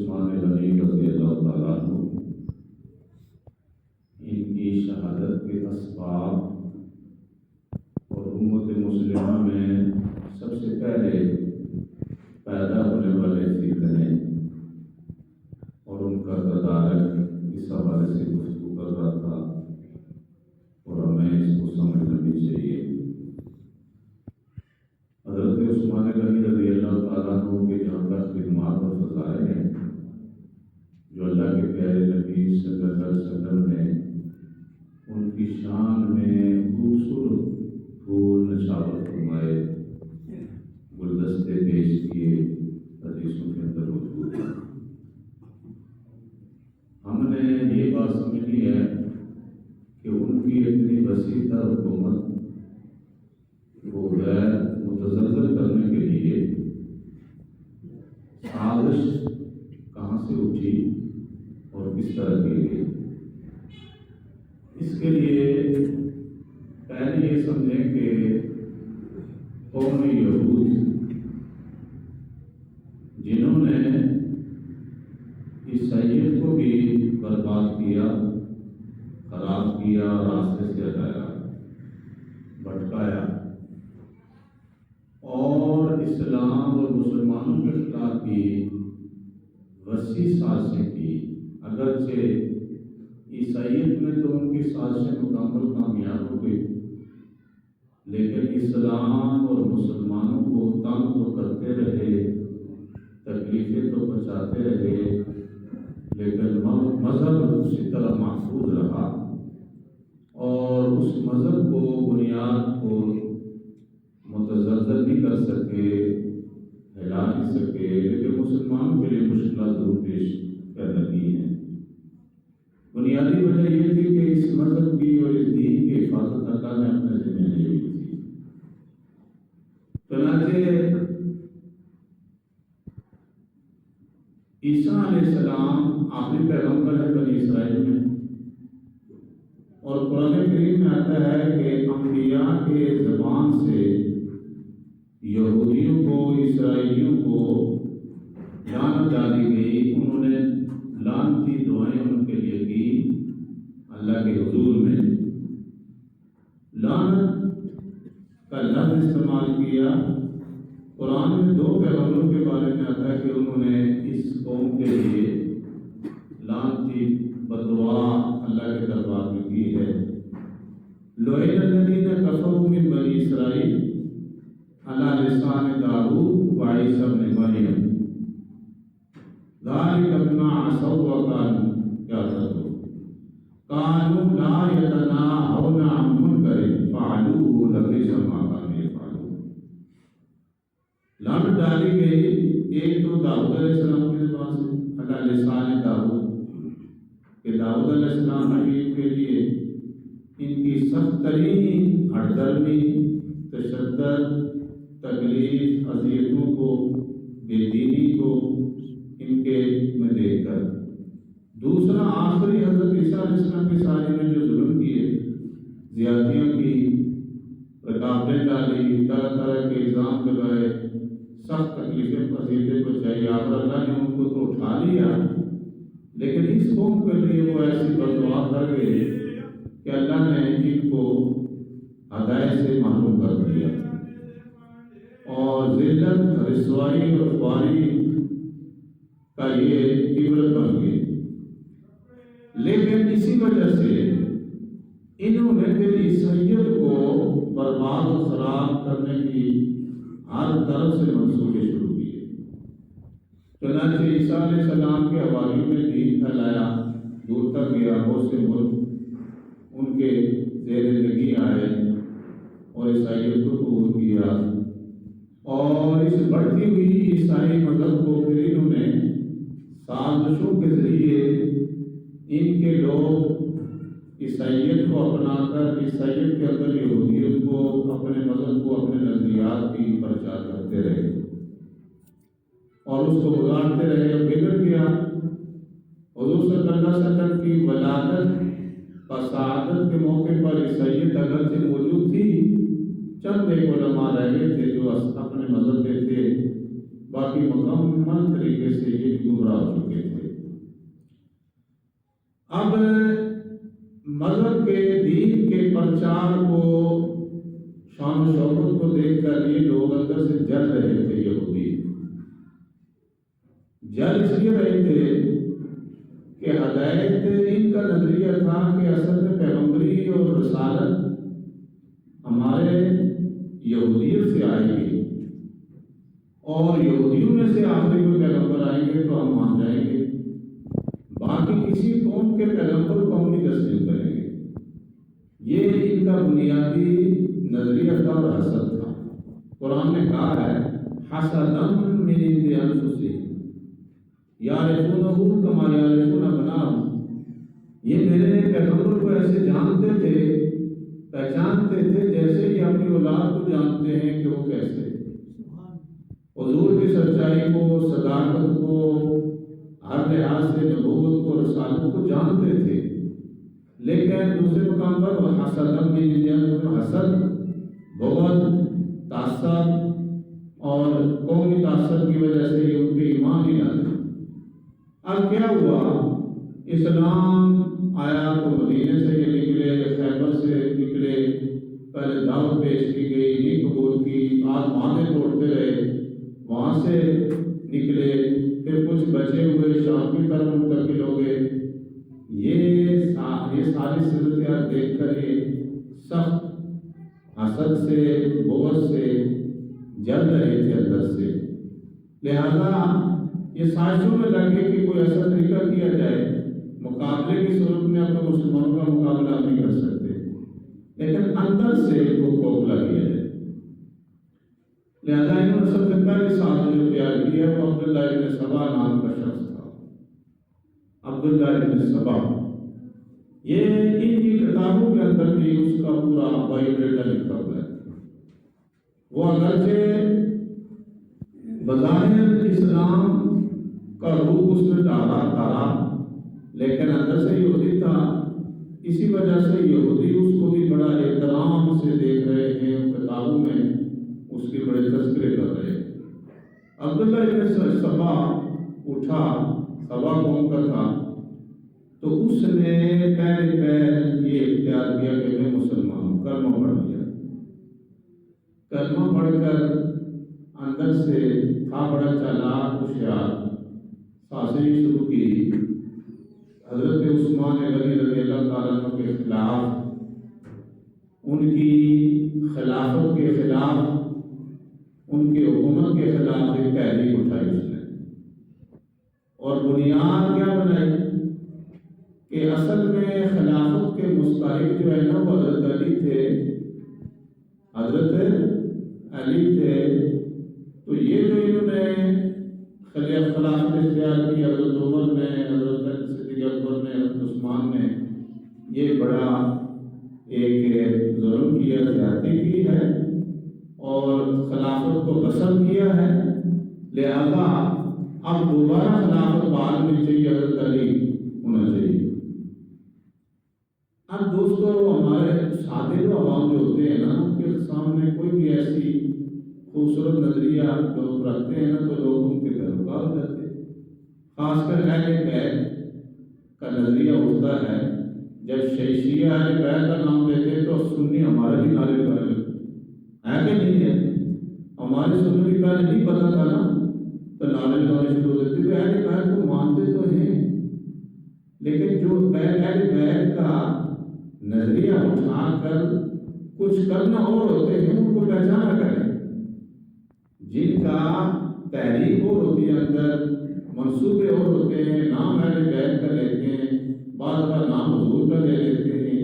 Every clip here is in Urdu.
عثمان غنی رضی اللہ تعالیٰ عنہ ان کی شہادت کے اسباب اور امت مسلمہ میں سب سے پہلے پیدا ہونے والے فتنے اور ان کا تدارک اس حوالے سے گفتگو کر رہا تھا، اور ہمیں اس کو سمجھنا بھی چاہیے۔ حضرت عثمان غنی رضی اللہ تعالیٰ عنہ کے جہاں تک خدمات اور فضائل ہیں جو اللہ کے پیارے نبی صلی اللہ علیہ وسلم نے ان کی شان میں خوبصورت پھول نشاور فرمائے، گلدستے پیش کیے، حدیثوں کے اندر موجود ہیں۔ ہم نے یہ بات سمجھی ہے کہ ان کی اتنی وسیع تر حکومت کو غیر متزلزل کرنے کے لیے سازش کہاں سے اٹھی اور کس طرح کی گئی۔ اس کے لیے پہلے یہ سمجھیں کہ قوم یہود جنہوں نے عیسائیت کو بھی برباد کیا، خراب کیا، راستے سے ہٹایا، بھٹکایا، اور اسلام اور مسلمانوں کے خلاف بھی وسیع سازشیں کی۔ اگرچہ عیسائیت میں تو ان کی سازشیں مکمل کامیاب ہو گئی، لیکن اسلام اور مسلمانوں کو تنگ تو کرتے رہے، تکلیفیں تو بچاتے رہے، لیکن مذہب اسی طرح محفوظ رہا، اور اس مذہب کو بنیاد کو متزلزل نہیں کر سکے، ہلا نہیں سکے، لیکن مسلمانوں کے لیے مشکلات ضرور پیش پیدا کی ہیں۔ بنیادی وجہ یہ تھی کہ اس مذہب کی اور اس دین کی حفاظت اللہ نے اپنے ذمہ لی ہوئی تھی۔ چنانچہ عیسیٰ علیہ السلام آخری پیغمبر ہے بنی اسرائیل میں، اور قرآن کریم میں آتا ہے کہ انبیاء کے زبان سے یہودیوں کو، اسرائیلیوں کو لعنت ڈالی گئی۔ انہوں نے لعنتی دعائیں ان کے لیے کی اللہ کے حضور میں، لعنت کا لفظ استعمال کیا۔ قرآن میں 2 پیغمبروں کے بارے میں آتا ہے کہ انہوں نے اس قوم کے لیے لعنتی بددعا اللہ کے دربار میں کی ہے۔ لعن الذین کفروا من بنی اسرائیل علی لسان داؤد و عیسی ابن مریم ذلک بما عصوا وکانوا یعتدون کانوا لا یتناہون عن منکر فعلوہ لبئس ما کانوا یفعلون۔ لعنت ڈالی گئی ایک تو داؤد علیہ السلام کے زبان سے، علی لسان داؤد، کہ داؤد علیہ السلام نبی کے لیے ان کی سخت ترین ہٹ درمی، تشدد، تکلیف، اذیتوں کو، بے دینی کو ان کے میں دیکھ کر۔ دوسرا آخری حضرت عیسیٰ علیہ السلام کے سارے میں جو ظلم کیے، زیادتیاں کی، رکاوٹیں ڈالی، طرح طرح کے الزام لگائے، سخت تکلیفیں اذیتیں پہنچائی، اور اللہ نے ان کو تو اٹھا لیا، لیکن اس قوم کے لیے وہ ایسی بددعا کر گئے کہ اللہ نے ان کو ہدایت سے محروم کر دیا، اور ذلت، رسوائی اور خواری کا یہ عبرت بن گئی۔ لیکن اسی وجہ سے انہوں نے پھر عیسائیت کو برباد و خراب کرنے کی ہر طرف سے منصوبے شروع کیے۔ چنانچہ عیسیٰ علیہ السلام کے حواریوں نے دین پھیلایا، دور تک گیا، بہت سے ملک ان کے زیر نگی آئے اور عیسائیت کو قبول کیا، اور اس بڑھتی ہوئی عیسائی مذہب کو پھر انہوں نے سازشوں کے ذریعے ان کے لوگ عیسائیت کو اپنا کر عیسائیت کے اندر یہودیت کو، اپنے مذہب کو، اپنے نظریات کی پرچار کرتے رہے اور اس کو بگاڑتے رہے، اور بگڑ گیا۔ حضور صلی اللہ علیہ وسلم کی ولادت اور سعادت کے موقع پر عیسائیت اگرچہ موجود تھی، چند ایک علماء رہ گئے تھے جو اپنے مذہب کے تھے، باقی مکمل طریقے سے یہ گمراہ ہو چکے تھے۔ مذہب کے دین کے پرچار کو شان و شوکت کو دیکھ کر یہ لوگ اندر سے جل رہے تھے. یہودی جل اس لیے رہے تھے کہ ہدایت ان کا نظریہ تھا کہ اصل میں پیغمبری اور رسالت ہمارے یہودیت سے آئے گی، اور یہودیوں میں سے آخری کوئی پیغمبر آئیں گے تو ہم مان جائیں گے، باقی کسی قوم کے پیغمبر کو ہم نہیں تسلیم کریں گے. یہ ان کا بنیادی نظریہ تھا اور حسد تھا. قرآن نے کہا ہے حسدًا من عند انفسہم یعرفونہ کما یعرفون ابناءہم. یہ میرے پیغمبر کو ایسے جانتے تھے، پہچانتے تھے جیسے یہ اپنی اولاد کو جانتے ہیں کہ وہ کیسے. حضور کی سچائی کو، صداقت کو، ہر لحاظ سے نبوت کو، رسالت کو جانتے تھے. لیکن دوسرے مقام پر حسد، حسد، بغض، تعصب اور قومی تعصب کی وجہ سے یہ ان پہ ایمان نہیں لاتے. اب کیا ہوا؟ اسلام آیا تو مدینے سے یہ نکلے، خیبر سے نکلے، پہلے دعوت پیش کی گئی، نہیں قبول کی، آج مانے توڑتے رہے، وہاں سے نکلے، پھر کچھ بچے ہوئے شام کی طرف منتقل ہو گئے. یہ ساری صورتحال دیکھ کر یہ سخت حسد سے، بغض سے جل رہے تھے اندر سے. لہذا یہ سازشوں میں لگے کہ کوئی ایسا طریقہ کیا جائے، مقابلے کی صورت میں اپنے مسلمانوں کا مقابلہ نہیں کر سکتے، لیکن اندر سے وہ کھوکھلا کیا جائے. لہذا انہوں نے سب سے پہلے سازش جو تیار کی ہے وہ عبداللہ ابن سبا نام کا شخص تھا. عبداللہ ابن سبا، یہ ان کی کتابوں کے اندر بھی اس کا پورا بایوڈیٹا لکھا ہوا ہے. وہ اگرچہ بظاہر اسلام کا روح اس میں ڈالا تھا، لیکن اندر سے یہودی تھا. اسی وجہ سے یہودی اس کو بھی بڑا احترام سے دیکھ رہے ہیں، کتابوں میں اس کے بڑے تذکرے کر رہے ہیں. عبداللہ ابن سبا اٹھا، سبا قوم کا تھا، تو اس نے پہلے یہ اختیار کیا کہ میں مسلمان ہوں. کلمہ پڑھ لیا. کلمہ پڑھ کر اندر سے تھا بڑا چالاک ہوشیار، سازش شروع کی حضرت عثمان غنی رضی اللہ تعالیٰ عنہ کے خلاف، ان کی خلافت کے خلاف، ان کی حکومت کے خلاف ایک تحریک اٹھائی اس نے. اور بنیاد کیا بنائی کہ اصل میں خلافت کے مستحق جو ہے نا وہ حضرت علی تھے، حضرت علی تھے. تو یہ جو انہوں نے خلافت اختیار کی، حضرت عمر نے، حضرت صدیق اکبر نے، حضرت عثمان نے، یہ بڑا ایک ظلم کیا، زیادتی کی ہے اور خلافت کو غصب کیا ہے. لہذا اب دوبارہ خلافت بحال ہونی چاہیے، حضرت علی ہونا چاہیے. اب دوستو، ہمارے سادے جو عوام جو ہوتے ہیں نا، ان کے سامنے کوئی بھی ایسی خوبصورت نظریہ لوگ رکھتے ہیں نا تو لوگ ان کے پیروکار ہو جاتے ہیں. خاص کر اہل بیت کا نظریہ ہوتا ہے. جب شیعہ اہل بیت کا نام لیتے ہیں تو سنی ہمارا بھی نعرے لگانے لگتے ہیں کہ نہیں ہے. ہمارے سنی بھی پہلے نہیں پتا تھا نا تو نعرے لگانے شروع ہو دیتے. تو اہل بیت کو مانتے تو ہیں، لیکن جو اہل بیت کا نظریہ اٹھا کر کچھ کرنا اور ہوتے ہیں ان کو پہچانا کریں. جن کا تحریک اور ہوتی ہے، اندر منصوبے اور ہوتے ہیں، نام اہل بیت کا لیتے ہیں، بعض کا نام حضور کا لے لیتے ہیں،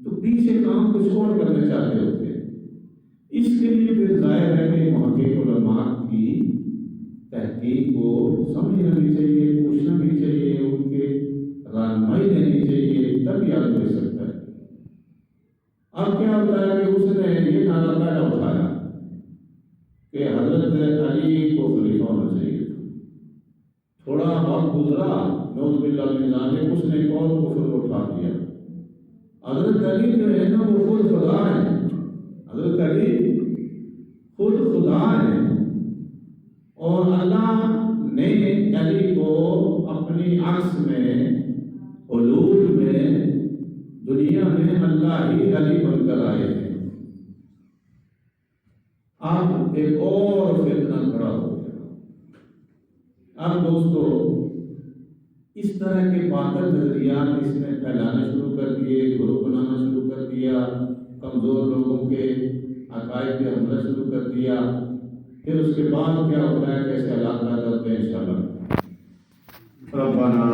تو پیچھے کام کچھ اور کرنا چاہتے ہوتے ہیں. اس کے لیے پھر ظاہر ہے کہ محقق علماء کی تحقیق کو سمجھنا بھی چاہیے، پوچھنا بھی چاہیے، ان کے رہنمائی دینی چاہیے، تب یاد ہو سکتا ہے. اب کیا ہوتا ہے کہ اس نے یہ نعرہ پہلا اٹھایا کہ حضرت علی کو خلیفہ ہونا چاہیے. تھوڑا وقت گزرا، نعوذ باللہ من ذالک، اس نے ایک اور کفر اٹھا دیا. حضرت علی جو ہے نا وہ خود خدا ہے. حضرت علی خود خدا ہے، اور اللہ نے علی کو اپنی عکس میں، حلول میں، دنیا تعالیٰ ہی علی بن کر آئے ہیں۔ اب ایک اور فتنہ کھڑا ہو گیا۔ اب دوستو اس طرح کے باطل نظریات اس نے پھیلانا شروع کر دیے، گروپ بنانا شروع کر دیا، کمزور لوگوں کے عقائد پہ حملہ شروع کر دیا۔ پھر اس کے بعد کیا ہوتا ہے، کیسے حالات پیدا ہوتے ہیں، انشاءاللہ۔ ربنا